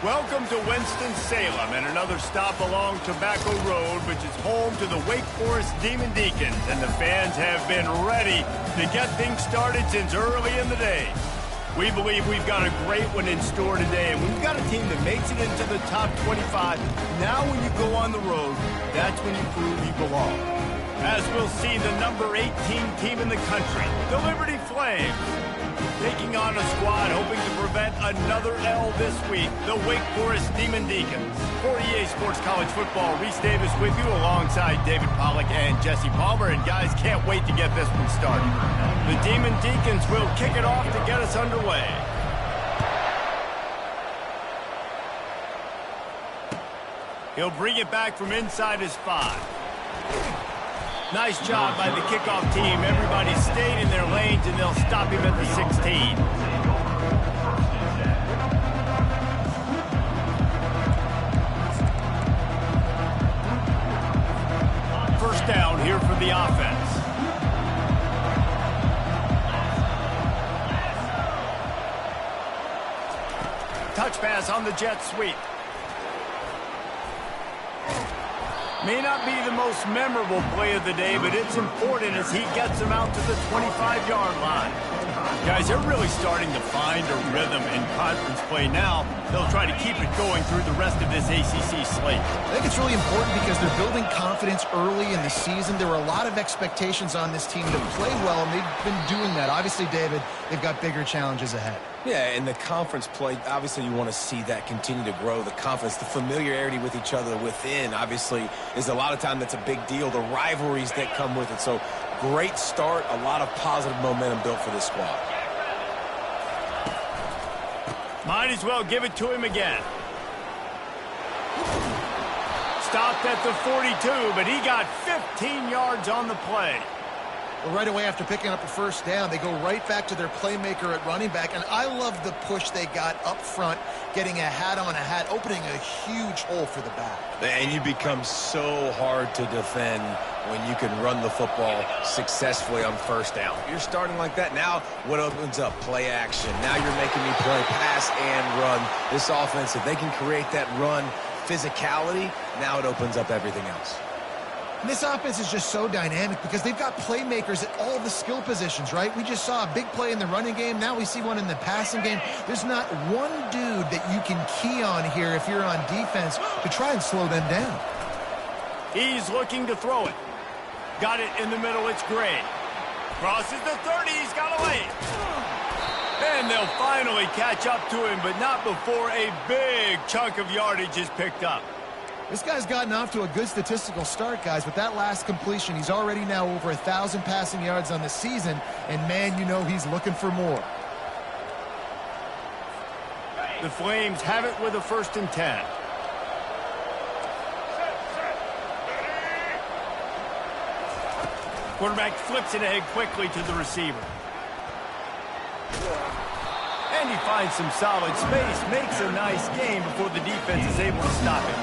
Welcome to Winston-Salem and another stop along Tobacco Road, which is home to the Wake Forest Demon Deacons, and the fans have been ready to get things started since early in the day. We believe we've got a great one in store today, and we've got a team that makes it into the top 25. Now when you go on the road, that's when you prove you belong. As we'll see the number 18 team in the country, the Liberty Flames, taking on a squad hoping to prevent another L this week, the Wake Forest Demon Deacons. For EA Sports College Football, Reese Davis with you alongside David Pollack and Jesse Palmer. And guys, can't wait to get this one started. The Demon Deacons will kick it off to get us underway. He'll bring it back from inside his 5. Nice job by the kickoff team. Everybody stayed in their lanes, and they'll stop him at the 16. First down here for the offense. Touch pass on the jet sweep. May not be the most memorable play of the day, but it's important as he gets him out to the 25-yard line. Guys, they're really starting to find a rhythm in conference play now. They'll try to keep it going through the rest of this ACC slate. I think it's really important because they're building confidence early in the season. There were a lot of expectations on this team to play well, and they've been doing that. Obviously, David, they've got bigger challenges ahead. Yeah, and the conference play, obviously you want to see that continue to grow. The confidence, the familiarity with each other within, obviously, is a lot of time that's a big deal. The rivalries that come with it. So, great start, a lot of positive momentum built for this squad. Might as well give it to him again. Stopped at the 42, but he got 15 yards on the play. Well, right away after picking up a first down, they go right back to their playmaker at running back. And I love the push they got up front, getting a hat on a hat, opening a huge hole for the back. And you become so hard to defend when you can run the football successfully on first down. You're starting like that. Now what opens up? Play action. Now you're making me play pass and run. This offense, if they can create that run physicality, now it opens up everything else. And this offense is just so dynamic because they've got playmakers at all the skill positions, right? We just saw a big play in the running game. Now we see one in the passing game. There's not one dude that you can key on here if you're on defense to try and slow them down. He's looking to throw it. Got it in the middle. It's Gray. Crosses the 30. He's got a lane. And they'll finally catch up to him, but not before a big chunk of yardage is picked up. This guy's gotten off to a good statistical start, guys. With that last completion, he's already now over 1,000 passing yards on the season. And, man, you know he's looking for more. The Flames have it with a 1st and 10. Quarterback flips it ahead quickly to the receiver. And he finds some solid space, makes a nice game before the defense is able to stop it.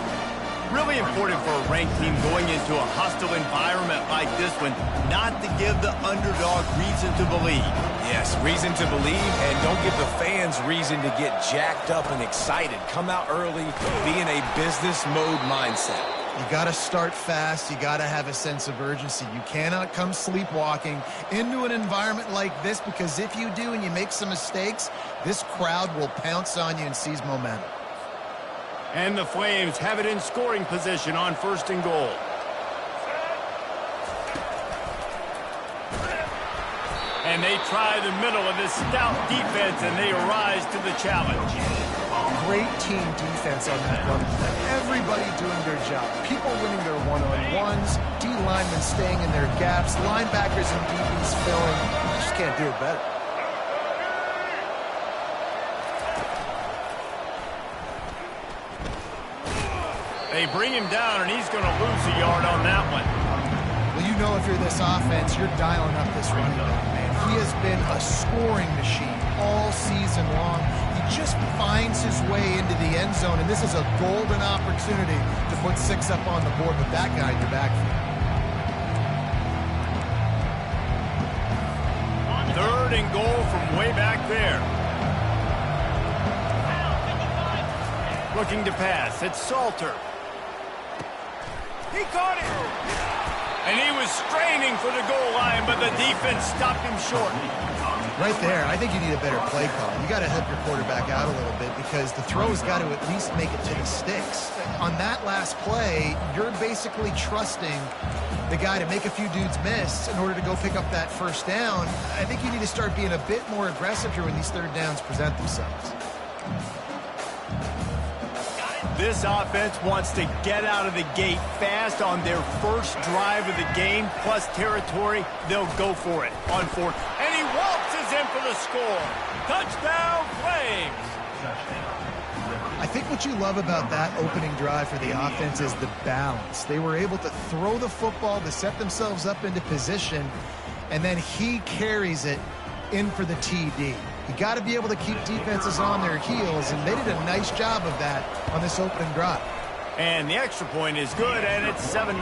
Really important for a ranked team going into a hostile environment like this one, not to give the underdog reason to believe. Yes, reason to believe, and don't give the fans reason to get jacked up and excited. Come out early, be in a business mode mindset. You got to start fast. You got to have a sense of urgency. You cannot come sleepwalking into an environment like this, because if you do and you make some mistakes, this crowd will pounce on you and seize momentum. And the Flames have it in scoring position on 1st and goal. And they try the middle of this stout defense, and they rise to the challenge. Great team defense on that run. Everybody doing their job. People winning their one-on-ones, D-linemen staying in their gaps, linebackers and DBs filling. You just can't do it better. They bring him down, and he's going to lose a yard on that one. Well, you know if you're this offense, you're dialing up this running back, man. He has been a scoring machine all season long. He just finds his way into the end zone, and this is a golden opportunity to put 6 up on the board with that guy in your backfield. 3rd and goal from way back there. Looking to pass. It's Salter. He caught it. And he was straining for the goal line, but the defense stopped him short. Right there, I think you need a better play call. You got to help your quarterback out a little bit because the throw's got to at least make it to the sticks. On that last play, you're basically trusting the guy to make a few dudes miss in order to go pick up that first down. I think you need to start being a bit more aggressive here when these third downs present themselves. This offense wants to get out of the gate fast on their first drive of the game, plus territory. They'll go for it on fourth. And he waltzes in for the score. Touchdown, Flames. I think what you love about that opening drive for the offense is the balance. They were able to throw the football to set themselves up into position, and then he carries it in for the TD. You got to be able to keep defenses on their heels, and they did a nice job of that on this opening drive. And the extra point is good, and it's 7-0.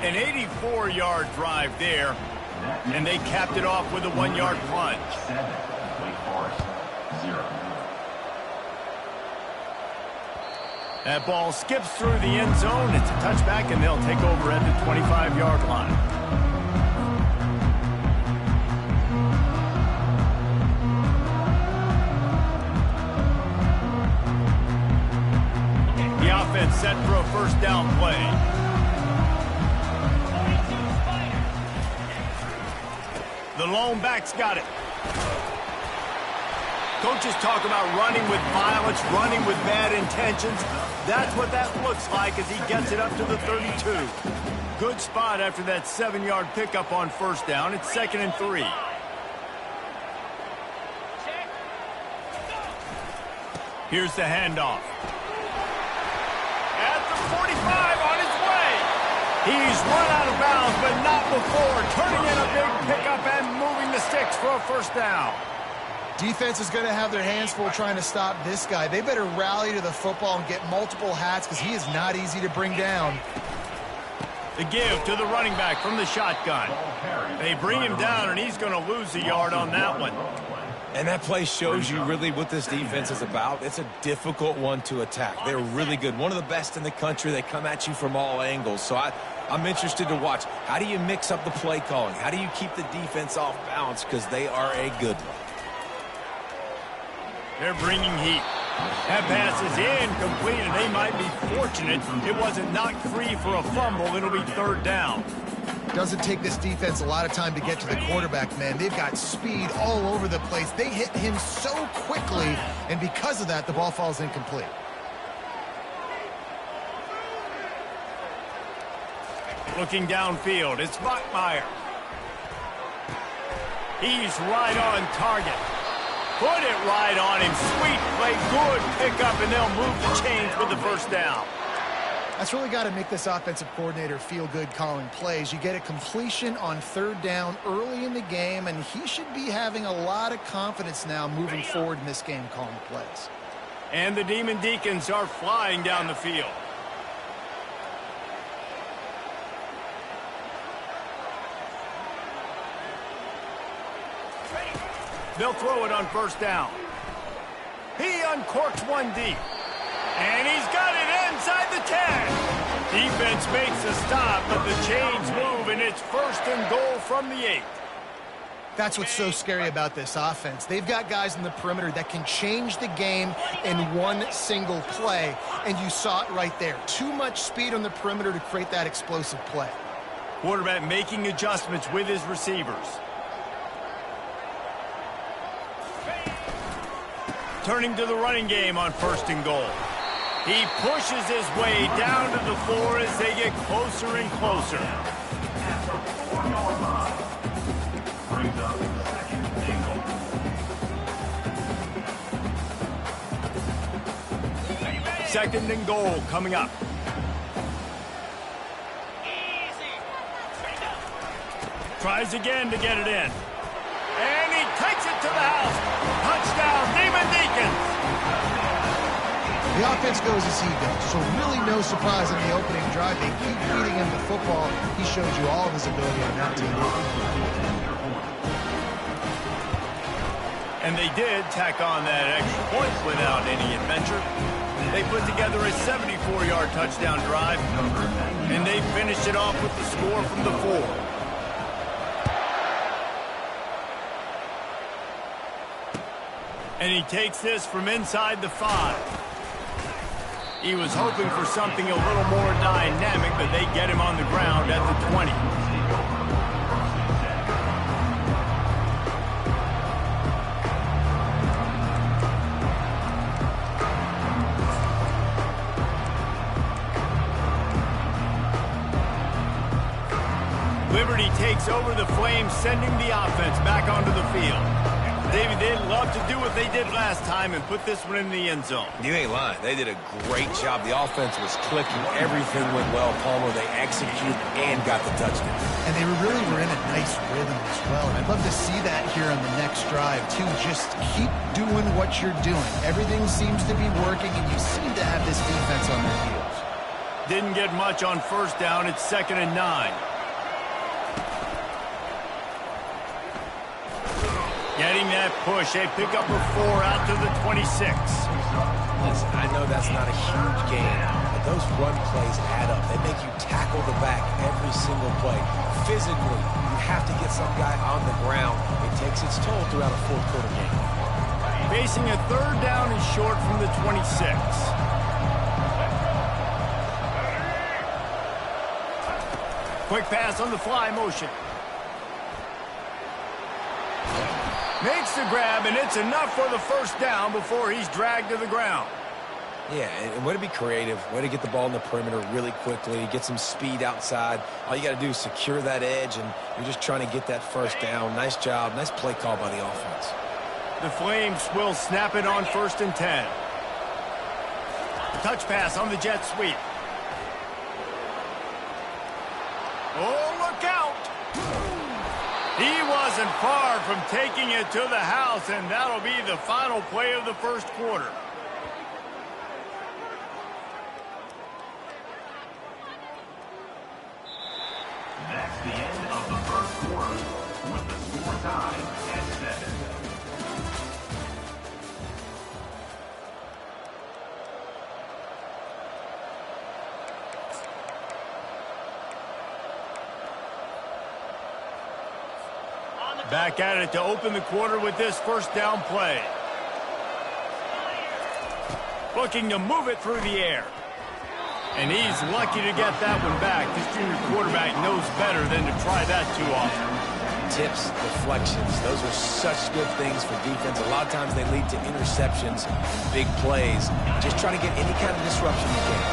An 84-yard drive there, and they capped it off with a 1-yard plunge. That ball skips through the end zone. It's a touchback, and they'll take over at the 25-yard line. Offense set for a first down play. The lone back's got it. Coaches talk about running with violence, running with bad intentions. That's what that looks like as he gets it up to the 32. Good spot after that 7-yard pickup on first down. It's 2nd and 3. Here's the handoff. 45 on his way. He's run out of bounds, but not before turning in a big pickup and moving the sticks for a first down. Defense is going to have their hands full trying to stop this guy. They better rally to the football and get multiple hats because he is not easy to bring down. The give to the running back from the shotgun. They bring him down, and he's going to lose a yard on that one. And that play shows you really what this defense is about. It's a difficult one to attack. They're really good. One of the best in the country. They come at you from all angles. So I'm interested to watch. How do you mix up the play calling? How do you keep the defense off balance? Because they are a good one. They're bringing heat. That pass is incomplete, and they might be fortunate it wasn't knocked free for a fumble. It'll be third down. Doesn't take this defense a lot of time to get to the quarterback, man. They've got speed all over the place. They hit him so quickly, and because of that, the ball falls incomplete. Looking downfield, it's Bachmeier. He's right on target. Put it right on him. Sweet play, good pickup, and they'll move the chains with the first down. That's really got to make this offensive coordinator feel good calling plays. You get a completion on third down early in the game, and he should be having a lot of confidence now moving forward in this game calling plays. And the Demon Deacons are flying down the field. They'll throw it on first down. He uncorks one deep. And he's got it inside the 10. Defense makes a stop, but the chains move, and it's 1st and goal from the 8. That's what's so scary about this offense. They've got guys in the perimeter that can change the game in one single play, and you saw it right there. Too much speed on the perimeter to create that explosive play. Quarterback making adjustments with his receivers. Turning to the running game on 1st and goal. He pushes his way down to the floor as they get closer and closer. Second and goal coming up. Tries again to get it in. And he takes it to the house. Touchdown, Demon Deacons. The offense goes as he goes, so really no surprise in the opening drive. They keep feeding him the football. He shows you all of his ability on that team. And they did tack on that extra point without any adventure. They they put together a 74-yard touchdown drive, and they finished it off with the score from the 4. And he takes this from inside the 5. He was hoping for something a little more dynamic, but they get him on the ground at the 20. Liberty takes over the Flames, sending the offense back onto the field. David, they'd love to do what they did last time and put this one in the end zone. You ain't lying. They did a great job. The offense was clicking. Everything went well. Palmer, they executed and got the touchdown. And they really were in a nice rhythm as well. And I'd love to see that here on the next drive, too. Just keep doing what you're doing. Everything seems to be working, and you seem to have this defense on their heels. Didn't get much on first down. It's 2nd and 9. Getting that push, a pickup of 4 out to the 26. Listen, I know that's not a huge gain, but those run plays add up. They make you tackle the back every single play. Physically, you have to get some guy on the ground. It takes its toll throughout a fourth quarter game. Facing a 3rd down and short from the 26. Quick pass on the fly motion. Makes the grab, and it's enough for the first down before he's dragged to the ground. Yeah, and way to be creative, way to get the ball in the perimeter really quickly, get some speed outside. All you got to do is secure that edge, and you're just trying to get that first down. Nice job, nice play call by the offense. The Flames will snap it on 1st and 10. Touch pass on the jet sweep. Oh, look out! He wasn't far from taking it to the house, and that'll be the final play of the first quarter. That's the end of the first quarter, with the score tied at 7. Back at it to open the quarter with this first down play. Looking to move it through the air. And he's lucky to get that one back. This junior quarterback knows better than to try that too often. Tips, deflections, those are such good things for defense. A lot of times they lead to interceptions, big plays. Just try to get any kind of disruption you can.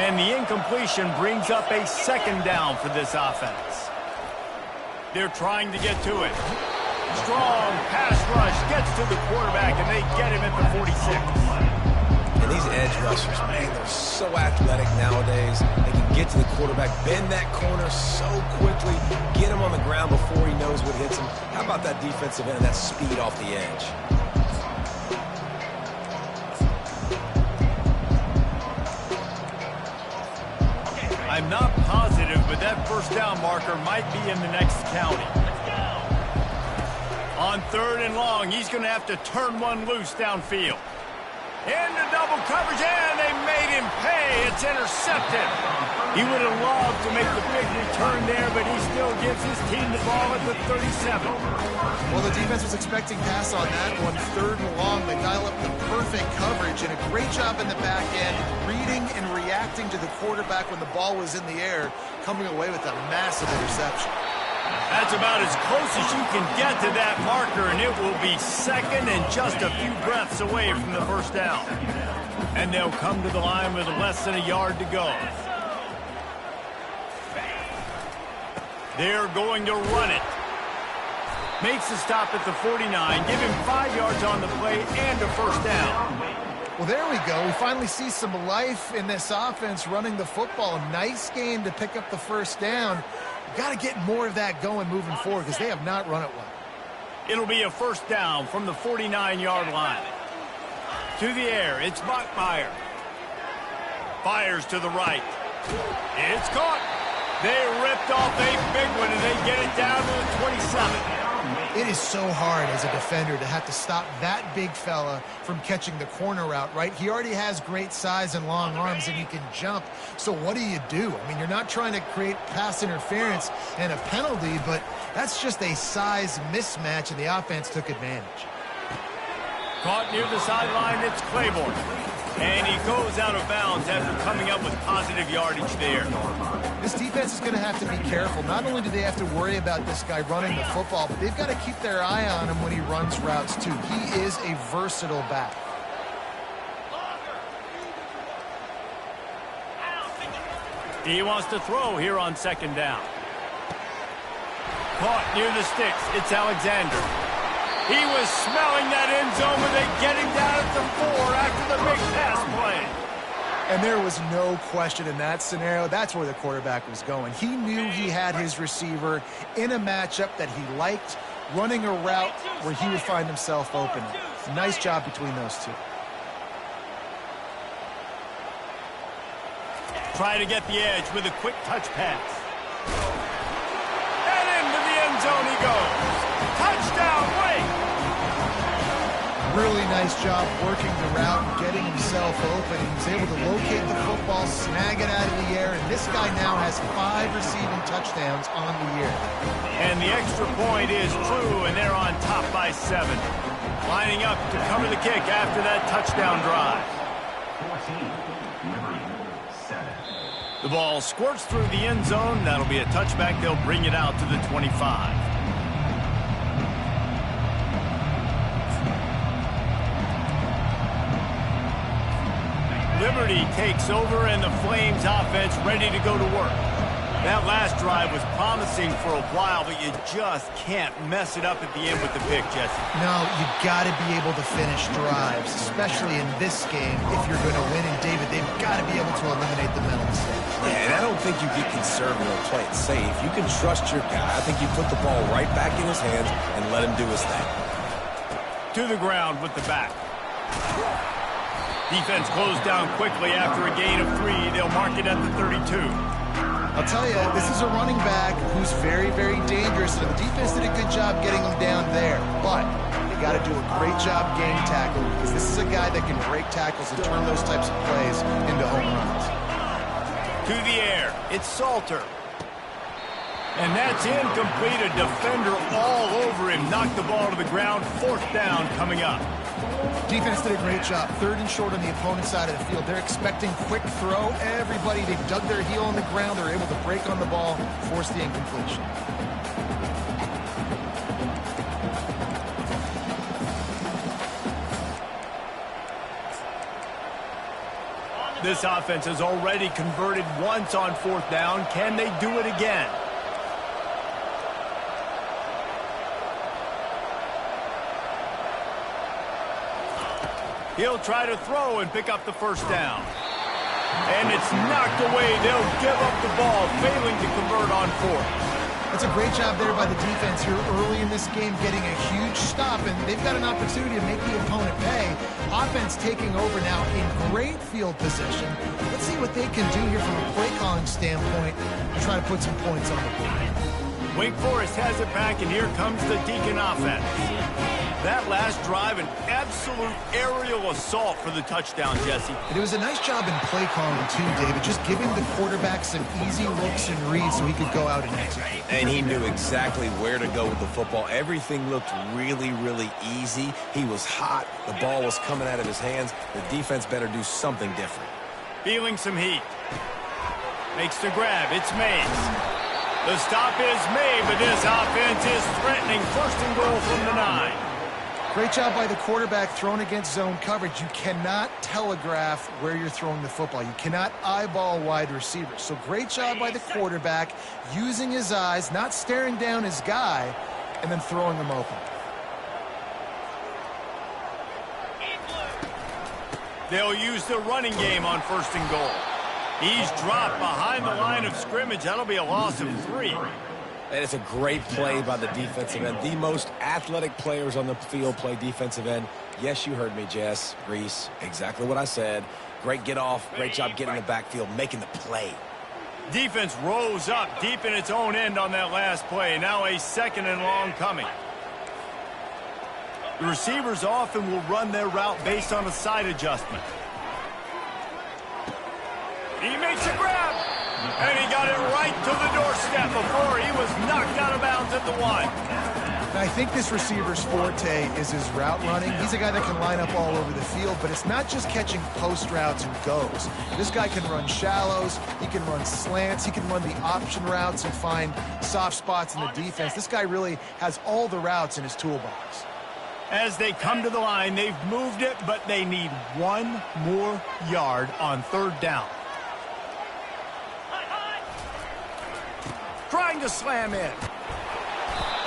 And the incompletion brings up a 2nd down for this offense. They're trying to get to it. Strong pass rush gets to the quarterback, and they get him at the 46. And these edge rushers, man, they're so athletic nowadays. They can get to the quarterback, bend that corner so quickly, get him on the ground before he knows what hits him. How about that defensive end, that speed off the edge? I'm not positive, but that first down marker might be in the next county. On 3rd and long, he's going to have to turn one loose downfield. Into double coverage, and they made him pay. It's intercepted. He would have loved to make the big return there, but he still gives his team the ball at the 37. Well, the defense was expecting pass on that one. 3rd and long, they dial up the perfect coverage and a great job in the back end, reading and reacting to the quarterback when the ball was in the air, coming away with a massive interception. That's about as close as you can get to that marker, and it will be 2nd and just a few breaths away from the first down. And they'll come to the line with less than a yard to go. They're going to run it. Makes the stop at the 49, give him 5 yards on the play and a first down. Well, there we go. We finally see some life in this offense running the football. Nice game to pick up the first down. Got to get more of that going moving forward because they have not run it well. It'll be a first down from the 49-yard line. To the air, it's Bachmeier. Fires to the right. It's caught. They ripped off a big one, and they get it down to the 27. It is so hard as a defender to have to stop that big fella from catching the corner route, right? He already has great size and long arms, and he can jump. So what do? I mean, you're not trying to create pass interference and a penalty, but that's just a size mismatch, and the offense took advantage. Caught near the sideline, it's Claiborne. And he goes out of bounds after coming up with positive yardage there. This defense is going to have to be careful. Not only do they have to worry about this guy running the football, but they've got to keep their eye on him when he runs routes too. He is a versatile back. He wants to throw here on second down. Caught near the sticks. It's Alexander. He was smelling that end zone, but they get him down at the 4 after the big pass play. And there was no question in that scenario. That's where the quarterback was going. He knew he had his receiver in a matchup that he liked, running a route where he would find himself open. Nice job between those two. Try to get the edge with a quick touch pass. And into the end zone he goes. Touchdown, Wake! Really nice job working the route and getting himself open. He was able to locate the football, snag it out of the air, and this guy now has 5 receiving touchdowns on the year. And the extra point is true, and they're on top by 7. Lining up to cover the kick after that touchdown drive. 14, the ball squirts through the end zone. That'll be a touchback. They'll bring it out to the 25. Liberty takes over, and the Flames offense ready to go to work. That last drive was promising for a while, but you just can't mess it up at the end with the pick, Jesse. No, you got to be able to finish drives, especially in this game. If you're going to win, and David, they've got to be able to eliminate the mental mistakes. Yeah, and I don't think you get conservative or play it safe. You can trust your guy. I think you put the ball right back in his hands and let him do his thing. To the ground with the back. Defense closed down quickly after a gain of 3. They'll mark it at the 32. I'll tell you, this is a running back who's very, very dangerous. And the defense did a good job getting him down there. But they got to do a great job game tackling, because this is a guy that can break tackles and turn those types of plays into home runs. To the air, it's Salter. And that's incomplete. A defender all over him. Knocked the ball to the ground. 4th down coming up. Defense did a great job. 3rd and short on the opponent's side of the field. They're expecting quick throw. Everybody, they dug their heel on the ground. They're able to break on the ball, force the incompletion. This offense has already converted once on 4th down. Can they do it again? He'll try to throw and pick up the 1st down. And it's knocked away. They'll give up the ball, failing to convert on 4th. That's a great job there by the defense here early in this game, getting a huge stop, and they've got an opportunity to make the opponent pay. Offense taking over now in great field position. Let's see what they can do here from a play calling standpoint and try to put some points on the board. Wake Forest has it back, and here comes the Deacon offense. That last drive, an absolute aerial assault for the touchdown, Jesse. And it was a nice job in play calling, too, David, just giving the quarterback some easy looks and reads so he could go out and execute. And he knew exactly where to go with the football. Everything looked really, really easy. He was hot. The ball was coming out of his hands. The defense better do something different. Feeling some heat. Makes the grab. It's Mays. The stop is made, but this offense is threatening. 1st and goal from the 9. Great job by the quarterback thrown against zone coverage. You cannot telegraph where you're throwing the football. You cannot eyeball wide receivers. So great job by the quarterback using his eyes, not staring down his guy, and then throwing him open. They'll use the running game on 1st and goal. He's dropped behind the line of scrimmage. That'll be a loss of 3. And it's a great play by the defensive end. The most athletic players on the field play defensive end. Yes, you heard me, Jess, Reese. Exactly what I said. Great get off. Great job getting the backfield, making the play. Defense rose up deep in its own end on that last play. Now a 2nd and long coming. The receivers often will run their route based on a side adjustment. He makes a grab, and he got it right to the doorstep before he was knocked out of bounds at the 1. I think this receiver's forte is his route running. He's a guy that can line up all over the field, but it's not just catching post routes and goes. This guy can run shallows, he can run slants, he can run the option routes and find soft spots in the defense. This guy really has all the routes in his toolbox. As they come to the line, they've moved it, but they need 1 more yard on 3rd down. Trying to slam in.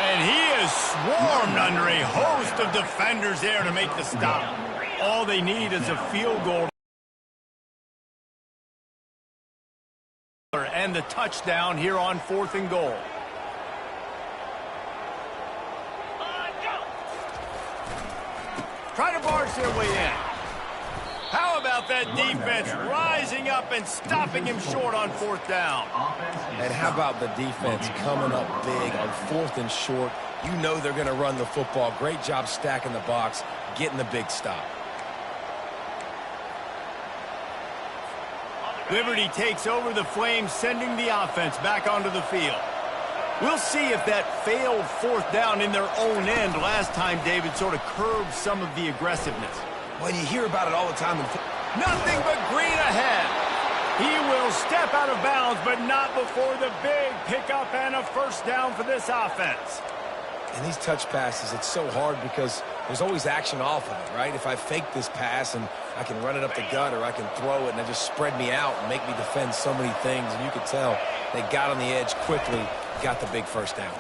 And he is swarmed under a host of defenders there to make the stop. All they need is a field goal. And the touchdown here on 4th and goal. Trying to barge their way in. How about that defense rising up and stopping him short on 4th down? And how about the defense coming up big on 4th and short? You know they're going to run the football. Great job stacking the box, getting the big stop. Liberty takes over the Flames, sending the offense back onto the field. We'll see if that failed 4th down in their own end last time, David, sort of curbed some of the aggressiveness. Well, you hear about it all the time. Nothing but green ahead. He will step out of bounds, but not before the big pickup and a 1st down for this offense. And these touch passes, it's so hard because there's always action off of it, right? If I fake this pass and I can run it up the gut or I can throw it and it just spread me out and make me defend so many things. And you could tell they got on the edge quickly, got the big 1st down.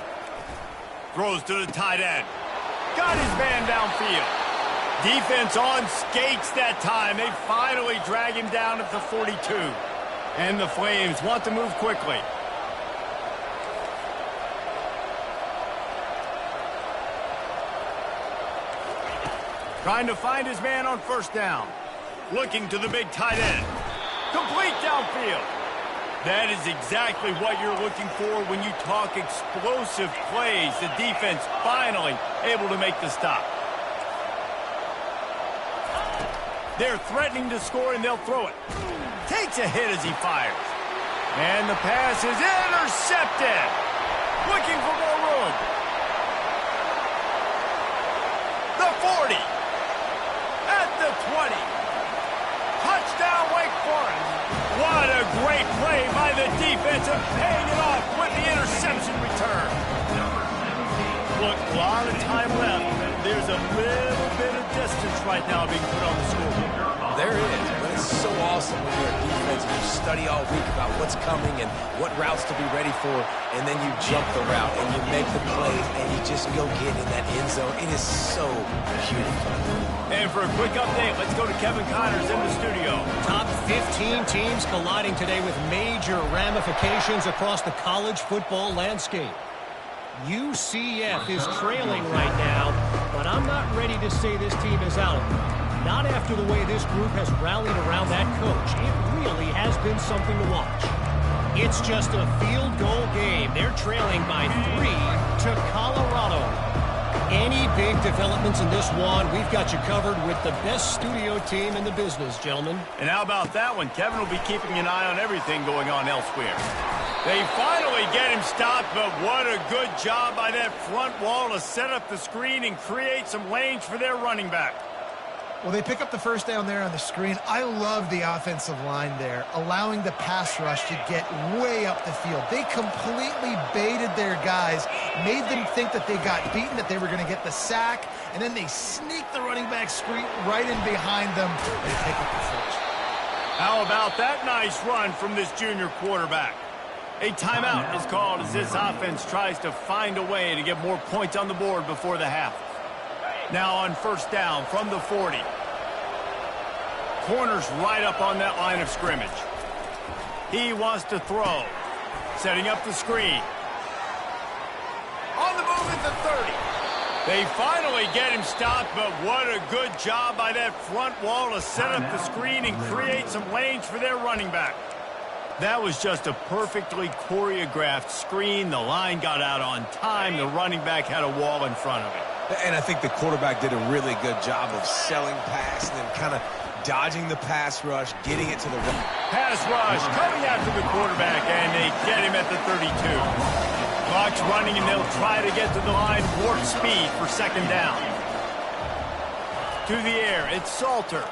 Throws to the tight end. Got his man downfield. Defense on skates that time. They finally drag him down at the 42. And the Flames want to move quickly. Trying to find his man on 1st down. Looking to the big tight end. Complete downfield. That is exactly what you're looking for when you talk explosive plays. The defense finally able to make the stop. They're threatening to score, and they'll throw it. Takes a hit as he fires. And the pass is intercepted. Looking for more room. The 40. At the 20. Touchdown, Wake Forest. What a great play by the defense of paying it off with the interception return. Look, a lot of time left. There's a little bit of distance right now being put on the scoreboard. There is, but it's so awesome when you're a defense and you study all week about what's coming and what routes to be ready for, and then you jump the route and you make the plays and you just go get in that end zone. It is so beautiful. And for a quick update, let's go to Kevin Connors in the studio. Top 15 teams colliding today with major ramifications across the college football landscape. UCF is trailing right now, but I'm not ready to say this team is out. Not after the way this group has rallied around that coach. It really has been something to watch. It's just a field goal game. They're trailing by 3 to Colorado. Any big developments in this one, we've got you covered with the best studio team in the business, gentlemen. And how about that one? Kevin will be keeping an eye on everything going on elsewhere. They finally get him stopped, but what a good job by that front wall to set up the screen and create some lanes for their running back. Well, they pick up the 1st down there on the screen. I love the offensive line there, allowing the pass rush to get way up the field. They completely baited their guys, made them think that they got beaten, that they were going to get the sack, and then they sneak the running back screen right in behind them and pick up the first. How about that nice run from this junior quarterback? A timeout is called as this offense tries to find a way to get more points on the board before the half. Now on 1st down from the 40. Corner's right up on that line of scrimmage. He wants to throw. Setting up the screen. On the move at the 30. They finally get him stopped, but what a good job by that front wall to set up the screen and create some lanes for their running back. That was just a perfectly choreographed screen. The line got out on time. The running back had a wall in front of it. And I think the quarterback did a really good job of selling pass and then kind of dodging the pass rush, getting it to the right. Pass rush coming after the quarterback, and they get him at the 32. Clock's running, and they'll try to get to the line warp speed for second down. To the air, it's Salter.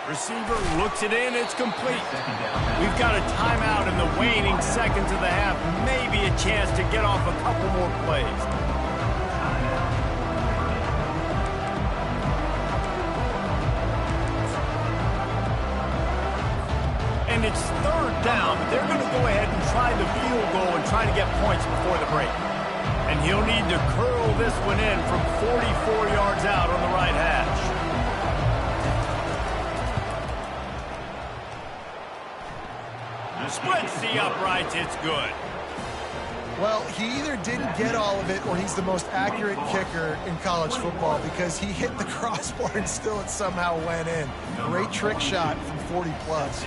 Receiver looks it in, it's complete. We've got a timeout in the waning seconds of the half. Maybe a chance to get off a couple more plays. And it's third down, but they're going to go ahead and try the field goal and try to get points before the break. And he'll need to curl this one in from 44 yards out on the right hash. Splits the uprights, it's good. Well, he either didn't get all of it or he's the most accurate kicker in college football because he hit the crossbar and still it somehow went in. Great trick shot from 40-plus.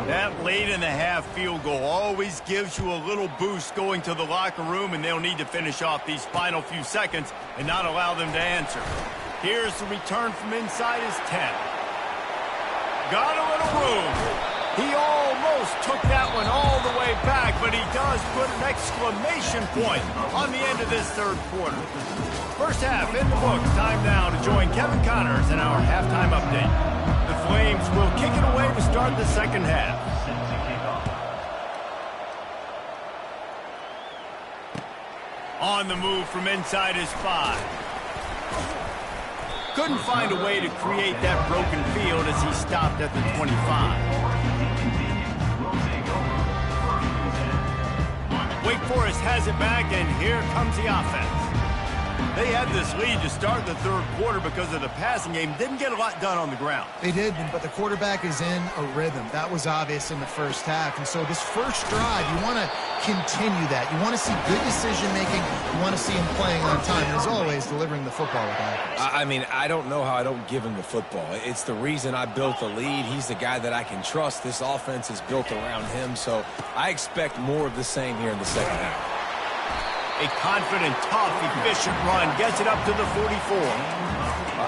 That late in the half field goal always gives you a little boost going to the locker room, and they'll need to finish off these final few seconds and not allow them to answer. Here's the return from inside his 10. Got a little room. He almost took that one all the way back, but he does put an exclamation point on the end of this third quarter. First half in the books. Time now to join Kevin Connors in our halftime update. The Flames will kick it away to start the second half. On the move from inside his 5. Couldn't find a way to create that broken field as he stopped at the 25. Wake Forest has it back, and here comes the offense. They had this lead to start the third quarter because of the passing game. Didn't get a lot done on the ground. They did, but the quarterback is in a rhythm. That was obvious in the first half. And so this first drive, you want to continue that. You want to see good decision-making. You want to see him playing on time. And as always, delivering the football with accuracy. I mean, I don't know how I don't give him the football. It's the reason I built the lead. He's the guy that I can trust. This offense is built around him. So I expect more of the same here in the second half. A confident, tough, efficient run gets it up to the 44.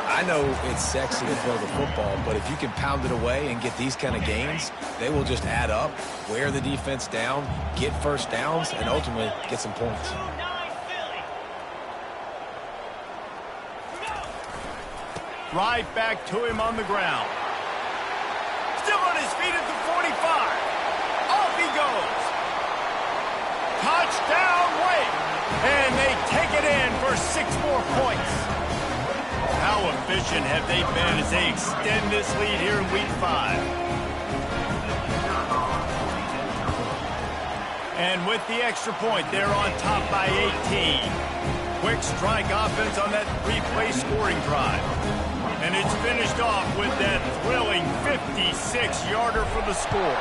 I know it's sexy to throw the football, but if you can pound it away and get these kind of gains, they will just add up, wear the defense down, get first downs, and ultimately get some points. Right back to him on the ground. Still on his feet at the 45. Off he goes. Touchdown, Wake. And they take it in for 6 more points. How efficient have they been as they extend this lead here in Week 5? And with the extra point, they're on top by 18. Quick strike offense on that 3-play scoring drive. And it's finished off with that thrilling 56-yarder for the score.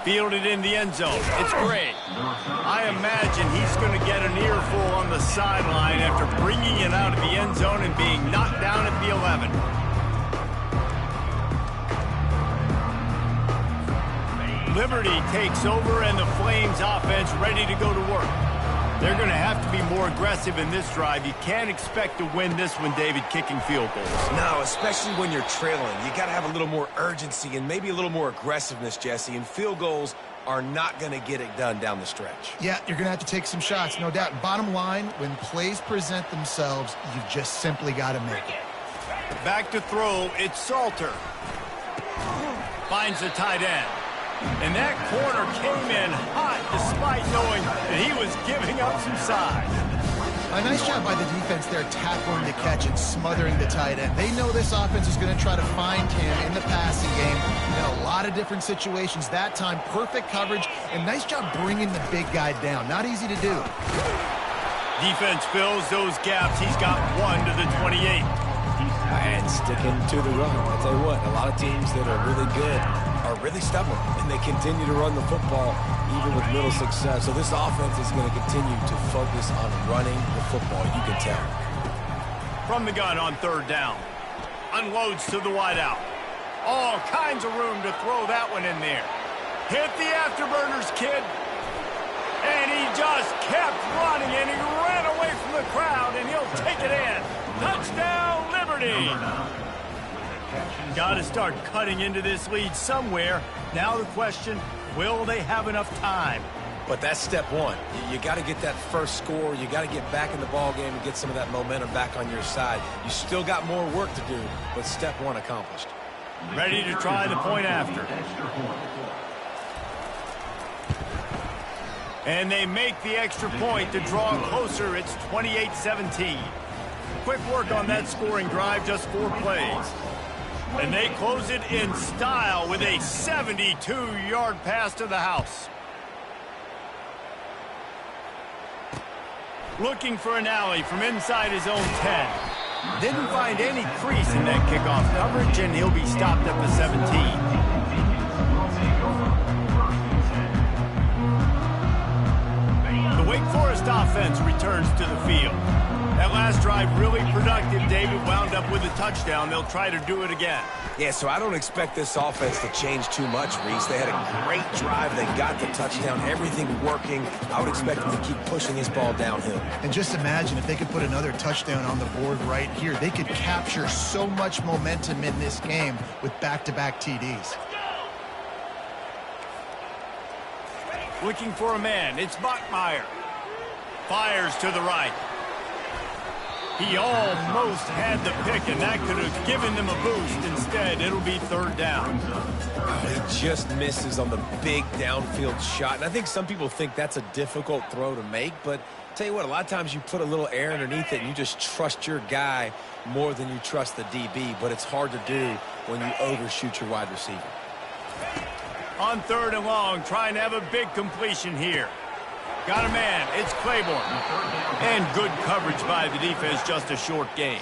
Fielded in the end zone. It's great. I imagine he's going to get an earful on the sideline after bringing it out of the end zone and being knocked down at the 11. Liberty takes over, and the Flames offense ready to go to work. They're going to have to be more aggressive in this drive. You can't expect to win this one, David, kicking field goals. No, especially when you're trailing. You got to have a little more urgency and maybe a little more aggressiveness, Jesse. And field goals are not going to get it done down the stretch. Yeah, you're going to have to take some shots, no doubt. Bottom line, when plays present themselves, you've just simply got to make it. Back to throw, it's Salter. Finds the tight end. And that corner came in hot despite knowing that he was giving up some size. A nice job by the defense there tackling the catch and smothering the tight end. They know this offense is going to try to find him in the passing game in a lot of different situations. That time, perfect coverage and nice job bringing the big guy down. Not easy to do. Defense fills those gaps. He's got 1 to the 28. And sticking to the run. I'll tell you what, a lot of teams that are really good are really stubborn, and they continue to run the football even with little success. So this offense is going to continue to focus on running the football, you can tell. From the gun on third down. Unloads to the wideout. All kinds of room to throw that one in there. Hit the afterburners, kid. And he just kept running, and he ran away from the crowd, and he'll take it in. Touchdown, Liberty. Got to start cutting into this lead somewhere. Now the question, will they have enough time? But that's step one. You got to get that first score. You got to get back in the ball game and get some of that momentum back on your side. You still got more work to do, but step one accomplished. Ready to try the point after. And they make the extra point to draw closer. It's 28-17. Quick work on that scoring drive, just 4 plays. And they close it in style with a 72-yard pass to the house. Looking for an alley from inside his own 10. Didn't find any crease in that kickoff coverage, and he'll be stopped at the 17. The Wake Forest offense returns to the field. That last drive really productive. David wound up with a touchdown. They'll try to do it again. Yeah, so I don't expect this offense to change too much, Reese. They had a great drive. They got the touchdown. Everything working. I would expect them to keep pushing this ball downhill. And just imagine if they could put another touchdown on the board right here. They could capture so much momentum in this game with back-to-back TDs. Looking for a man. It's Bachmeier. Fires to the right. He almost had the pick, and that could have given them a boost. Instead, it'll be 3rd down. He just misses on the big downfield shot. And I think some people think that's a difficult throw to make, but tell you what, a lot of times you put a little air underneath it and you just trust your guy more than you trust the DB, but it's hard to do when you overshoot your wide receiver. On 3rd and long, trying to have a big completion here. Got a man. It's Claiborne. And good coverage by the defense, just a short gain.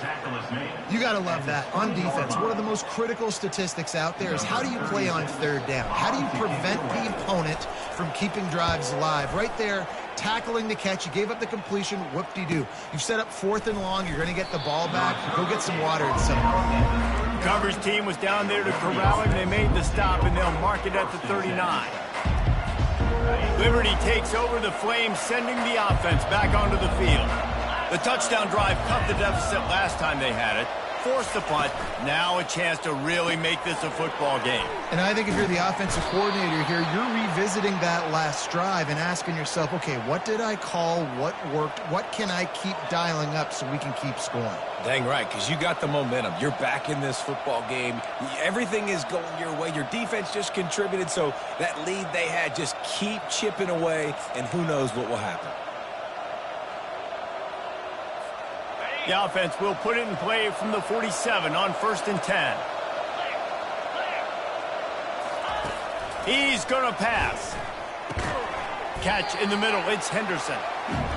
You got to love that. On defense, one of the most critical statistics out there is how do you play on 3rd down? How do you prevent the opponent from keeping drives alive? Right there, tackling the catch. You gave up the completion. Whoop-de-doo. You've set up 4th and long. You're going to get the ball back. Go get some water and something. Coverage team was down there to corral him. They made the stop, and they'll mark it at the 39. Liberty takes over the Flames, sending the offense back onto the field. The touchdown drive cut the deficit last time they had it, forced the punt. Now a chance to really make this a football game. And I think if you're the offensive coordinator here, you're revisiting that last drive and asking yourself, okay, what did I call? What worked? What can I keep dialing up so we can keep scoring? Dang right, because you got the momentum. You're back in this football game. Everything is going your way. Your defense just contributed, so that lead they had, just keep chipping away, and who knows what will happen. The offense will put it in play from the 47 on 1st and 10. He's going to pass. Catch in the middle. It's Henderson.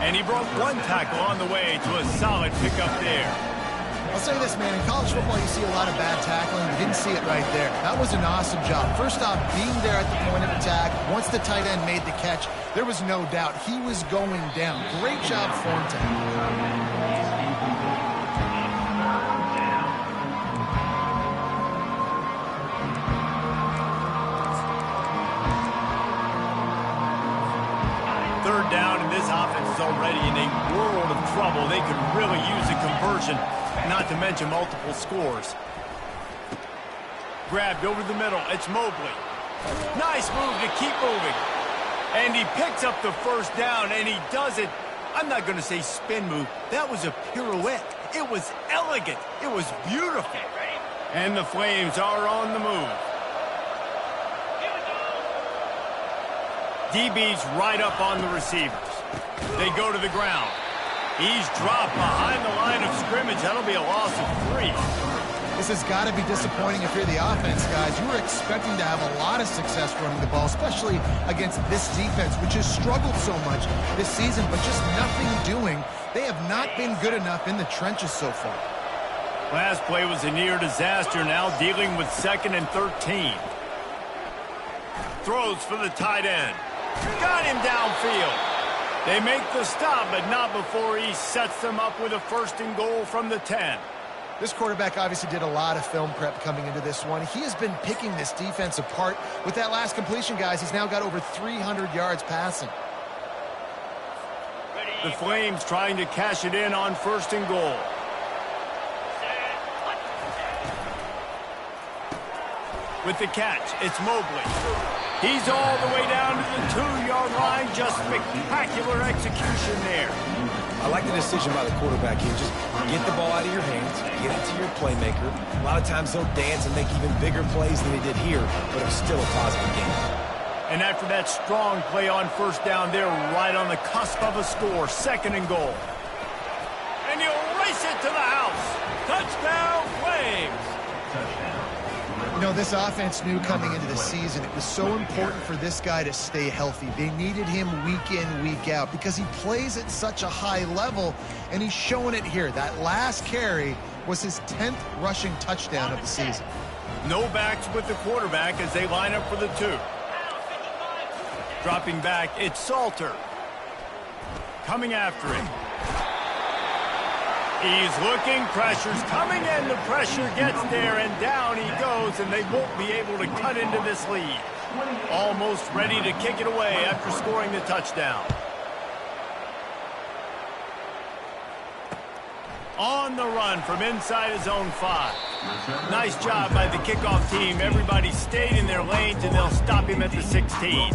And he broke 1 tackle on the way to a solid pickup there. I'll say this, man. In college football, you see a lot of bad tackling. You didn't see it right there. That was an awesome job. First off, being there at the point of attack. Once the tight end made the catch, there was no doubt he was going down. Great job for him to. Third down, and this offense is already in a world of trouble. They could really use a conversion, not to mention multiple scores. Grabbed over the middle. It's Mobley. Nice move to keep moving. And he picks up the 1st down, and he does it. I'm not going to say spin move. That was a pirouette. It was elegant. It was beautiful. And the Flames are on the move. DB's right up on the receivers. They go to the ground. He's dropped behind the line of scrimmage. That'll be a loss of 3. This has got to be disappointing if you're the offense, guys. You were expecting to have a lot of success running the ball, especially against this defense, which has struggled so much this season, but just nothing doing. They have not been good enough in the trenches so far. Last play was a near disaster, now dealing with 2nd and 13. Throws for the tight end. Got him downfield. They make the stop, but not before he sets them up with a 1st and goal from the 10. This quarterback obviously did a lot of film prep coming into this one. He has been picking this defense apart. With that last completion, guys, he's now got over 300 yards passing. The Flames trying to cash it in on 1st and goal. With the catch, it's Mobley. He's all the way down to the 2-yard line. Just spectacular execution there. I like the decision by the quarterback here. Just get the ball out of your hands, get it to your playmaker. A lot of times they'll dance and make even bigger plays than he did here, but it was still a positive game. And after that strong play on 1st down, they're right on the cusp of a score. 2nd and goal. And he'll race it to the house. Touchdown, Flames. You know, this offense knew coming into the season it was so important for this guy to stay healthy. They needed him week in, week out because he plays at such a high level, and he's showing it here. That last carry was his 10th rushing touchdown of the season. No backs with the quarterback as they line up for the 2. Dropping back, it's Salter. Coming after him. He's looking, pressure's coming, and the pressure gets there, and down he goes, and they won't be able to cut into this lead. Almost ready to kick it away after scoring the touchdown. On the run from inside his own 5. Nice job by the kickoff team. Everybody stayed in their lanes, and they'll stop him at the 16.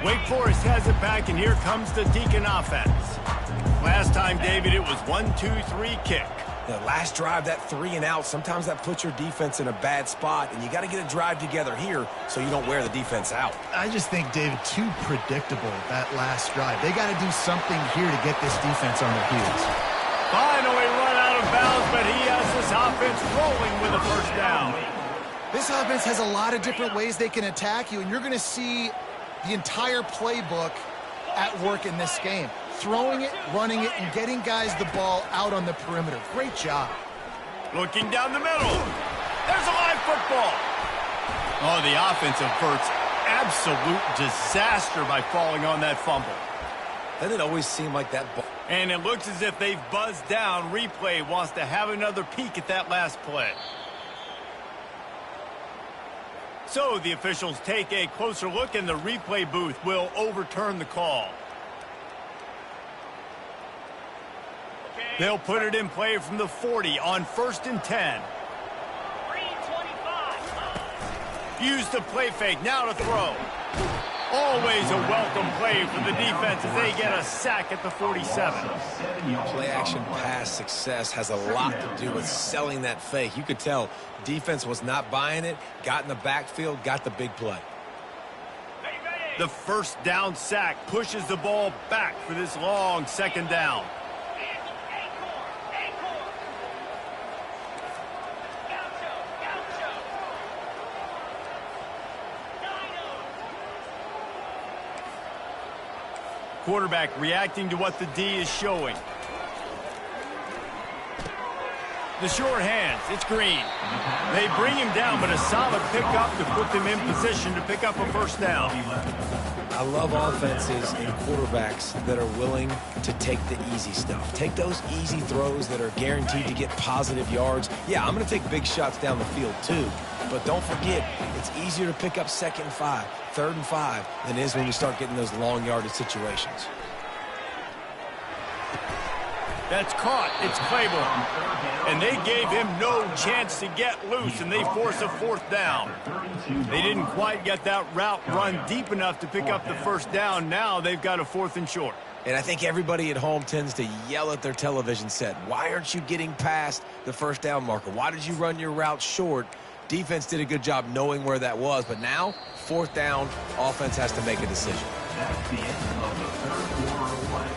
Wake Forest has it back, and here comes the Deacon offense. Last time, David, it was 1-2-3 kick. The last drive, that 3 and out, sometimes that puts your defense in a bad spot, and you got to get a drive together here so you don't wear the defense out. I just think, David, too predictable, that last drive. They got to do something here to get this defense on their heels. Finally run out of bounds, but he has this offense rolling with a 1st down. This offense has a lot of different ways they can attack you, and you're going to see the entire playbook at work in this game. Throwing it, running it, and getting guys the ball out on the perimeter. Great job. Looking down the middle. There's a live football. Oh, the offense averts absolute disaster by falling on that fumble. Doesn't it always seem like that ball? And it looks as if they've buzzed down. Replay wants to have another peek at that last play. So the officials take a closer look, and the replay booth will overturn the call. They'll put it in play from the 40 on 1st and 10. Use the play fake, now to throw. Always a welcome play for the defense as they get a sack at the 47. Play action pass success has a lot to do with selling that fake. You could tell defense was not buying it, got in the backfield, got the big play. The 1st down sack pushes the ball back for this long 2nd down. Quarterback reacting to what the D is showing. The short hands, it's Green. They bring him down, but a solid pickup to put them in position to pick up a 1st down. I love offenses and quarterbacks that are willing to take the easy stuff. Take those easy throws that are guaranteed to get positive yards. Yeah, I'm going to take big shots down the field too, but don't forget, it's easier to pick up 2nd and 5, 3rd and 5 than it is when you start getting those long yardage situations. That's caught. It's Claiborne. And they gave him no chance to get loose, and they force a 4th down. They didn't quite get that route run deep enough to pick up the 1st down. Now they've got a 4th and short. And I think everybody at home tends to yell at their television set. Why aren't you getting past the 1st down marker? Why did you run your route short? Defense did a good job knowing where that was, but now 4th down, offense has to make a decision. That's the end of the 3rd quarter of play.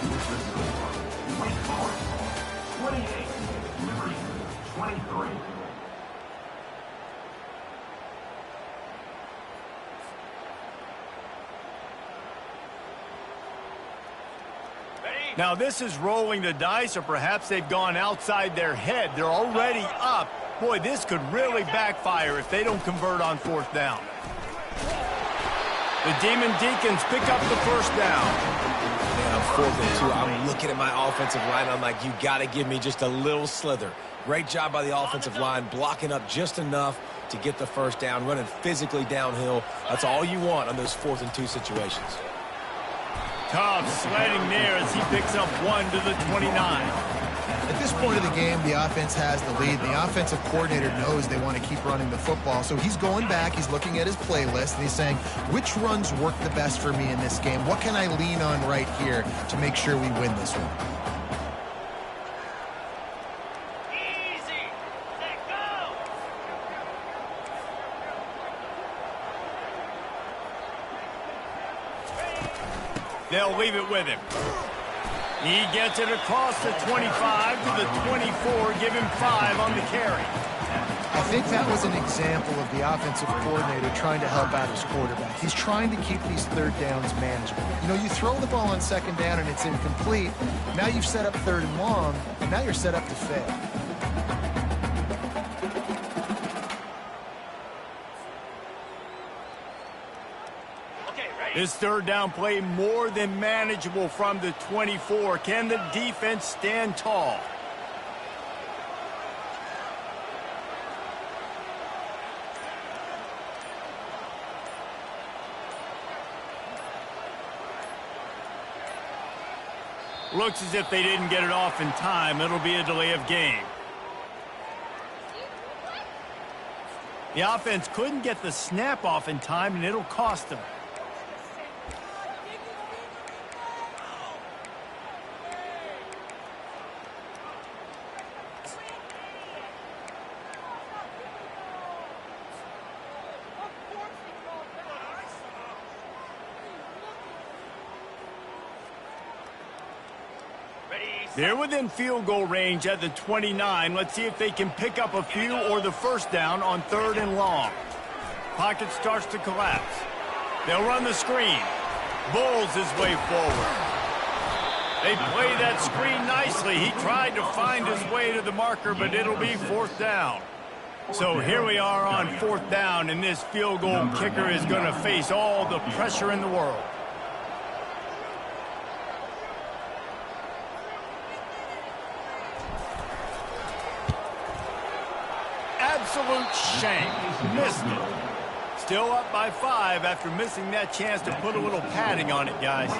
With the score, Wake Forest 28, Liberty 23. Now this is rolling the dice, or perhaps they've gone outside their head. They're already up Boy, this could really backfire if they don't convert on fourth down. The Demon Deacons pick up the first down. Man, I'm 4th and 2. I'm looking at my offensive line. I'm like, you got to give me just a little slither. Great job by the offensive line, blocking up just enough to get the first down, running physically downhill. That's all you want on those 4th and 2 situations. Tough sledding there as he picks up 1 to the 29. At this point of the game, the offense has the lead. The offensive coordinator knows they want to keep running the football. So he's going back, he's looking at his playlist, and he's saying, which runs work the best for me in this game? What can I lean on right here to make sure we win this one? They'll leave it with him. He gets it across the 25 to the 24, give him 5 on the carry. I think that was an example of the offensive coordinator trying to help out his quarterback. He's trying to keep these third downs manageable. You know, you throw the ball on second down and it's incomplete. Now you've set up third and long, and now you're set up to fail. This third down play more than manageable from the 24. Can the defense stand tall? Looks as if they didn't get it off in time. It'll be a delay of game. The offense couldn't get the snap off in time, and it'll cost them. They're within field goal range at the 29. Let's see if they can pick up a few or the first down on third and long. Pocket starts to collapse. They'll run the screen. Bulls his way forward. They play that screen nicely. He tried to find his way to the marker, but it'll be fourth down. So here we are on fourth down, and this field goal kicker is going to face all the pressure in the world. Absolute shame. Missed it. Still up by 5 after missing that chance to put a little padding on it, guys.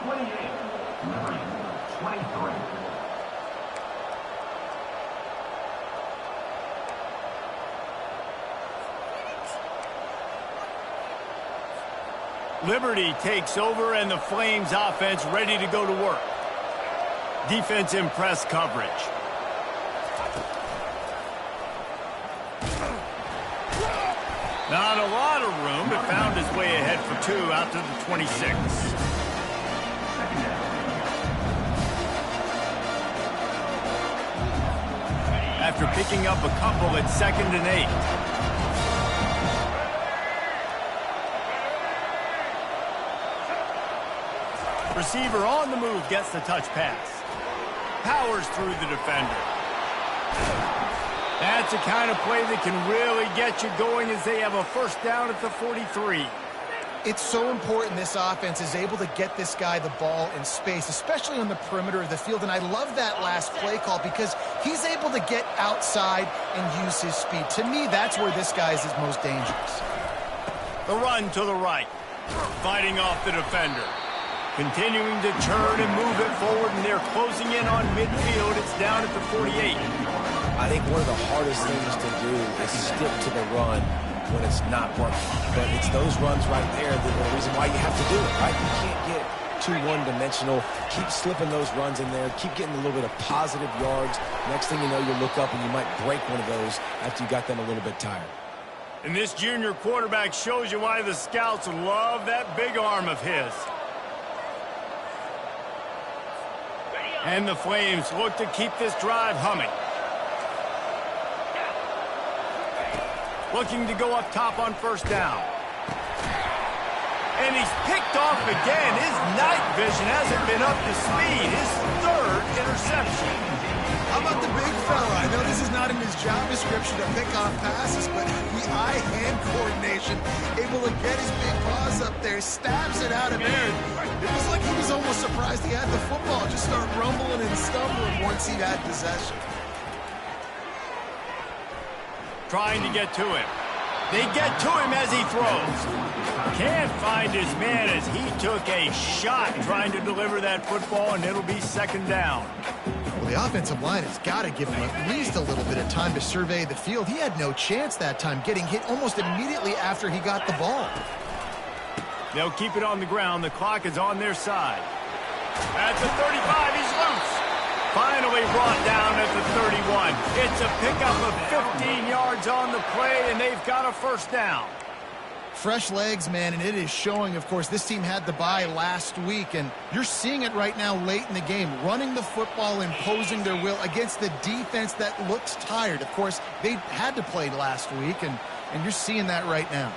28, Liberty, 23. Liberty takes over, and the Flames offense ready to go to work. Defense in press coverage. Not a lot of room, but found his way ahead for 2 out to the 26. After picking up a couple at 2nd and 8. Receiver on the move gets the touch pass. Powers through the defender. That's the kind of play that can really get you going as they have a first down at the 43. It's so important this offense is able to get this guy the ball in space, especially on the perimeter of the field. And I love that last play call because he's able to get outside and use his speed. To me, that's where this guy is his most dangerous. The run to the right. Fighting off the defender. Continuing to churn and move it forward, and they're closing in on midfield. It's down at the 48. I think one of the hardest things to do is stick to the run when it's not working. But it's those runs right there that are the reason why you have to do it, right? You can't get too one-dimensional. Keep slipping those runs in there. Keep getting a little bit of positive yards. Next thing you know, you look up and you might break one of those after you got them a little bit tired. And this junior quarterback shows you why the scouts love that big arm of his. And the Flames look to keep this drive humming. Looking to go up top on first down. And he's picked off again. His night vision hasn't been up to speed. His 3rd interception. How about the big fella? I know this is not in his job description to pick off passes, but the eye-hand coordination, able to get his big paws up there, stabs it out of there. It was like he was almost surprised he had the football. Just start rumbling and stumbling once he had possession. Trying to get to him. They get to him as he throws. Can't find his man as he took a shot trying to deliver that football, and it'll be second down. Well, the offensive line has got to give him at least a little bit of time to survey the field. He had no chance that time, getting hit almost immediately after he got the ball. They'll keep it on the ground. The clock is on their side. At the 35, he's loose. Finally brought down at the 31. It's a pickup of 15 yards on the play, and they've got a first down. Fresh legs, man, and it is showing. Of course, this team had the bye last week, and you're seeing it right now late in the game, running the football, imposing their will against the defense that looks tired. Of course, they had to play last week, and you're seeing that right now.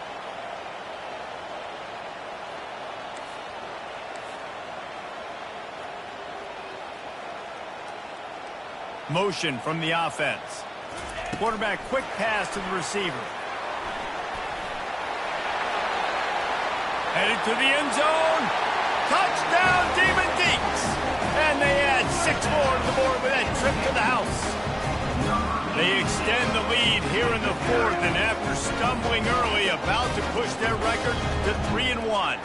Motion from the offense. Quarterback quick pass to the receiver. Headed to the end zone. Touchdown, Demon Deeks. And they add 6 more to the board with that trip to the house. They extend the lead here in the 4th, and after stumbling early, about to push their record to 3-1.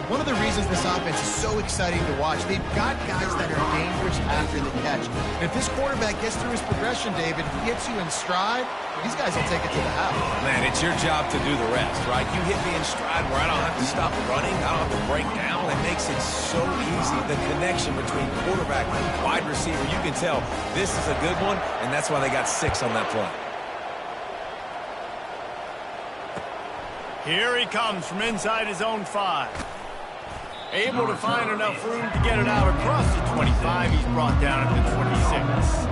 One of the reasons this offense is so exciting to watch, they've got guys that are dangerous after the catch. And if this quarterback gets through his progression, David, he hits you in stride, these guys will take it to the house. Man, it's your job to do the rest, right? You hit me in stride where I don't have to stop running, I don't have to break down. It makes it so easy. The connection between quarterback and wide receiver, you can tell this is a good one, and that's why they got 6 on that play. Here he comes from inside his own 5. Able to find enough room to get it out across the 25. He's brought down at the 26.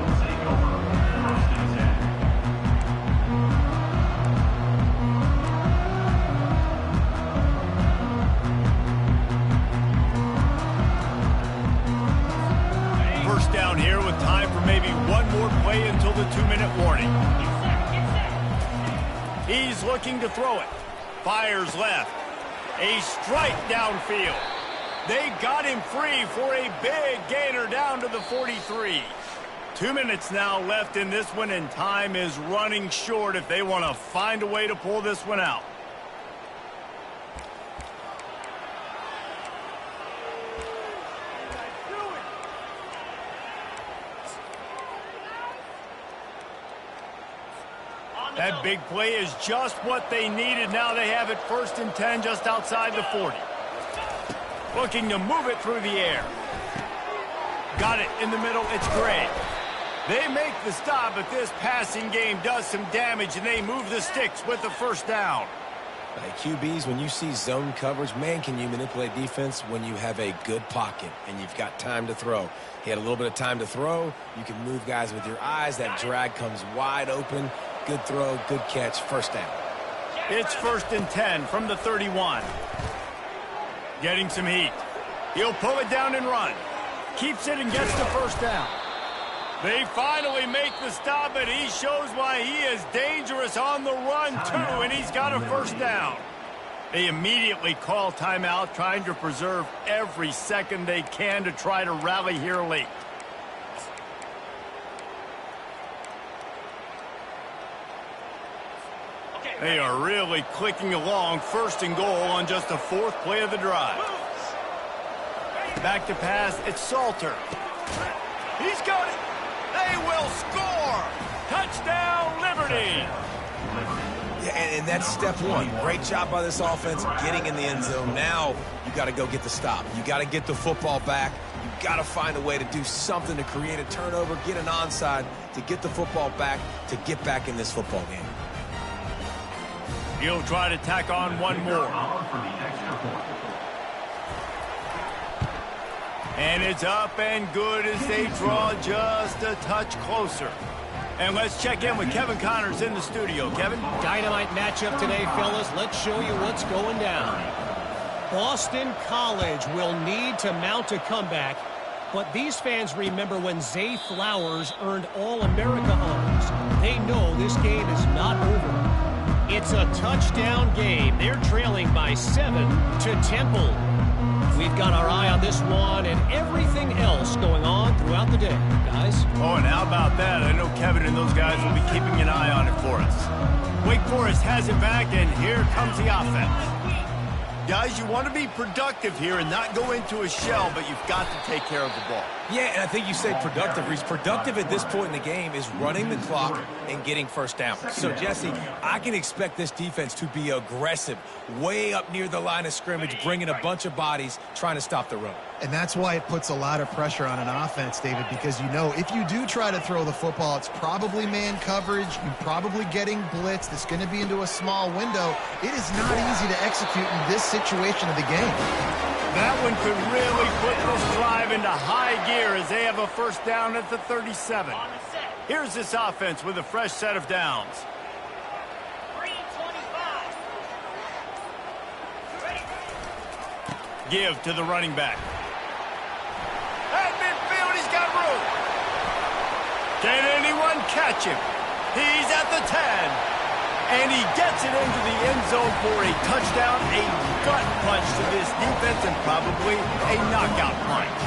First down here with time for maybe one more play until the 2-minute warning. He's looking to throw it. Fires left. A strike downfield. They got him free for a big gainer down to the 43. 2 minutes now left in this one, and time is running short if they want to find a way to pull this one out. That big play is just what they needed. Now they have it 1st and 10 just outside the 40. Looking to move it through the air. Got it in the middle. It's Gray. They make the stop, but this passing game does some damage, and they move the sticks with the first down. QBs, when you see zone coverage, man, can you manipulate defense when you have a good pocket and you've got time to throw. He had a little bit of time to throw. You can move guys with your eyes. That drag comes wide open. Good throw, good catch, first down. It's 1st and 10 from the 31. Getting some heat. He'll pull it down and run. Keeps it and gets the first down. They finally make the stop, and he shows why he is dangerous on the run, too, and he's got a first down. They immediately call timeout, trying to preserve every second they can to try to rally here late. They are really clicking along, 1st and goal on just the 4th play of the drive. Back to pass, it's Salter. He's got it. They will score. Touchdown, Liberty. Yeah, and that's step 1. Great job by this offense getting in the end zone. Now you got to go get the stop. You got to get the football back. You got to find a way to do something to create a turnover, get an onside, to get the football back, to get back in this football game. He'll try to tack on one more. And it's up and good as they draw just a touch closer. And let's check in with Kevin Connors in the studio. Kevin? Dynamite matchup today, fellas. Let's show you what's going down. Boston College will need to mount a comeback But these fans remember when Zay Flowers earned All-America honors. They know this game is not over. It's a touchdown game. They're trailing by 7 to Temple. We've got our eye on this one and everything else going on throughout the day, guys. Oh, and how about that? I know Kevin and those guys will be keeping an eye on it for us. Wake Forest has it back, and here comes the offense. Guys, you want to be productive here and not go into a shell, but you've got to take care of the ball. Yeah, and I think you said productive, Reese. Productive at this point in the game is running the clock and getting first down. So, Jesse, I can expect this defense to be aggressive, way up near the line of scrimmage, bringing a bunch of bodies, trying to stop the run. And that's why it puts a lot of pressure on an offense, David, because you know if you do try to throw the football, it's probably man coverage. You're probably getting blitzed. It's going to be into a small window. It is not easy to execute in this situation of the game. That one could really put this drive into high gear as they have a first down at the 37. Here's this offense with a fresh set of downs. Give to the running back. At midfield, he's got room. Can anyone catch him? He's at the 10. And he gets it into the end zone for a touchdown, a gut punch to this defense, and probably a knockout punch.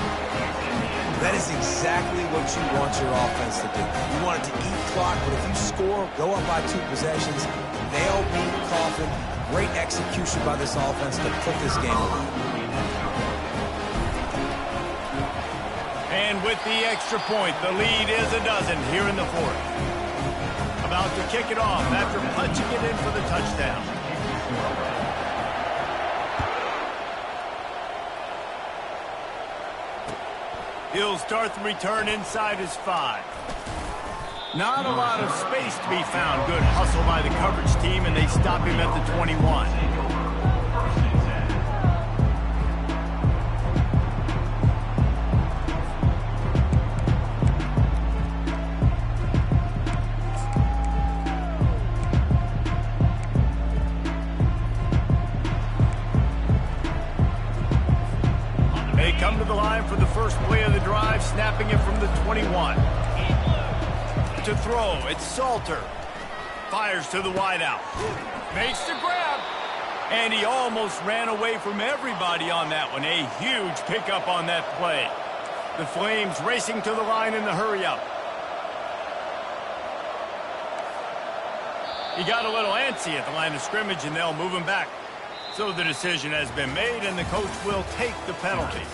That is exactly what you want your offense to do. You want it to eat clock, but if you score, go up by 2 possessions, nail beat coffin. Great execution by this offense to put this game away. And with the extra point, the lead is a dozen here in the fourth. About to kick it off after punching it in for the touchdown. He'll start the return inside his 5. Not a lot of space to be found. Good hustle by the coverage team, and they stop him at the 21. They come to the line for the first play of the drive, snapping it from the 21. To throw, it's Salter. Fires to the wideout. Makes the grab. And he almost ran away from everybody on that one. A huge pickup on that play. The Flames racing to the line in the hurry-up. He got a little antsy at the line of scrimmage, and they'll move him back. So the decision has been made, and the coach will take the penalty.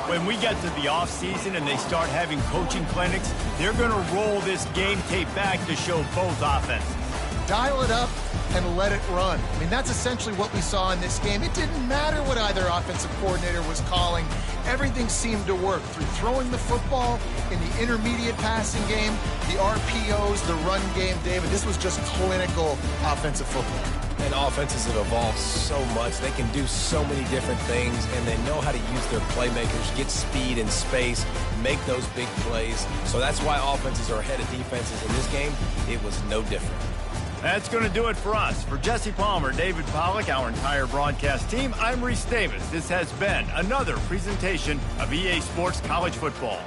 When we get to the offseason and they start having coaching clinics, they're going to roll this game tape back to show both offenses. Dial it up and let it run. I mean, that's essentially what we saw in this game. It didn't matter what either offensive coordinator was calling. Everything seemed to work through throwing the football in the intermediate passing game, the RPOs, the run game. David, this was just clinical offensive football. And offenses have evolved so much. They can do so many different things, and they know how to use their playmakers, get speed and space, make those big plays. So that's why offenses are ahead of defenses. In this game, it was no different. That's going to do it for us. For Jesse Palmer, David Pollack, our entire broadcast team, I'm Reese Davis. This has been another presentation of EA Sports College Football.